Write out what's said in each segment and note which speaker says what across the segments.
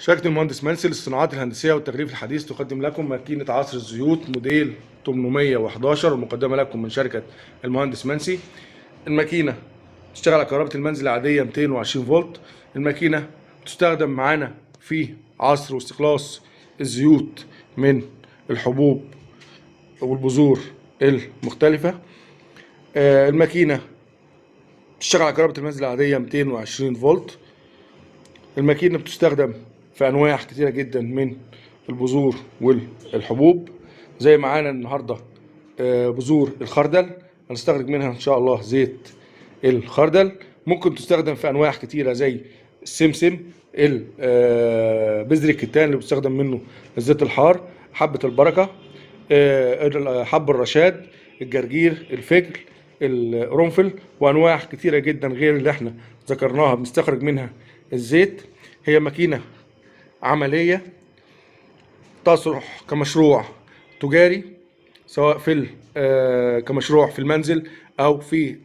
Speaker 1: شركة المهندس منسي للصناعات الهندسية والتغليف الحديث تقدم لكم ماكينة عصر الزيوت موديل 811 ومقدمة لكم من شركة المهندس منسي. الماكينة تشتغل على كهرباء المنزل العادية 220 فولت. الماكينة تستخدم معانا في عصر واستخلاص الزيوت من الحبوب والبذور المختلفة. الماكينة تشتغل على كهرباء المنزل العادية 220 فولت. الماكينة بتستخدم في أنواع كتيرة جدا من البذور والحبوب، زي معانا النهاردة بذور الخردل، هنستخرج منها إن شاء الله زيت الخردل. ممكن تستخدم في أنواع كتيرة زي السمسم، بذر الكتان اللي بيستخدم منه الزيت الحار، حبة البركة، حب الرشاد، الجرجير، الفجل، القرنفل، وأنواع كتيرة جدا غير اللي احنا ذكرناها بنستخرج منها الزيت. هي ماكينة عملية تصلح كمشروع تجاري، سواء في كمشروع في المنزل أو في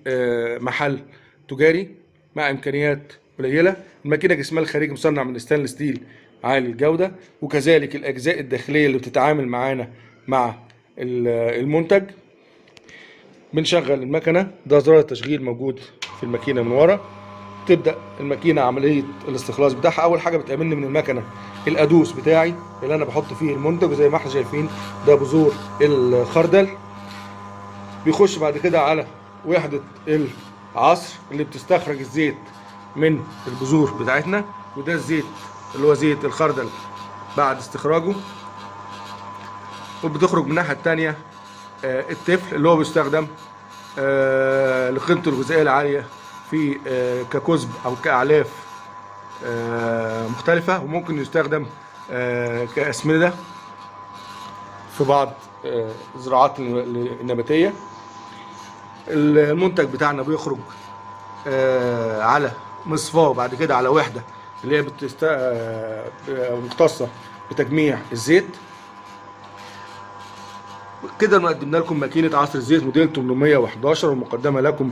Speaker 1: محل تجاري مع إمكانيات قليلة. الماكينة جسمها الخارجي مصنع من ستانلس ستيل عالي الجودة، وكذلك الأجزاء الداخلية اللي بتتعامل معانا مع المنتج. بنشغل المكنة، ده زرار التشغيل موجود في الماكينة من ورا. تبدأ الماكينة عملية الاستخلاص بتاعها. أول حاجة بتقابلني من المكنة الأدوس بتاعي اللي أنا بحط فيه المنتج، وزي ما احنا شايفين ده بذور الخردل. بيخش بعد كده على وحدة العصر اللي بتستخرج الزيت من البذور بتاعتنا، وده الزيت اللي هو زيت الخردل بعد استخراجه. وبتخرج من الناحية التانية التفل اللي هو بيستخدم لقيمته الغذائية العالية في ككزب أو كأعلاف مختلفة، وممكن يستخدم كأسمدة في بعض الزراعات النباتية. المنتج بتاعنا بيخرج على مصفاة، وبعد كده على وحدة اللي هي مختصة بتجميع الزيت. كده قدمنا لكم ماكينة عصر الزيت موديل 811 ومقدمة لكم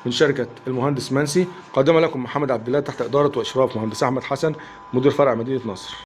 Speaker 1: من شركة المهندس منسي. قدمها لكم محمد عبد الله تحت إدارة وإشراف مهندس أحمد حسن، مدير فرع مدينة نصر.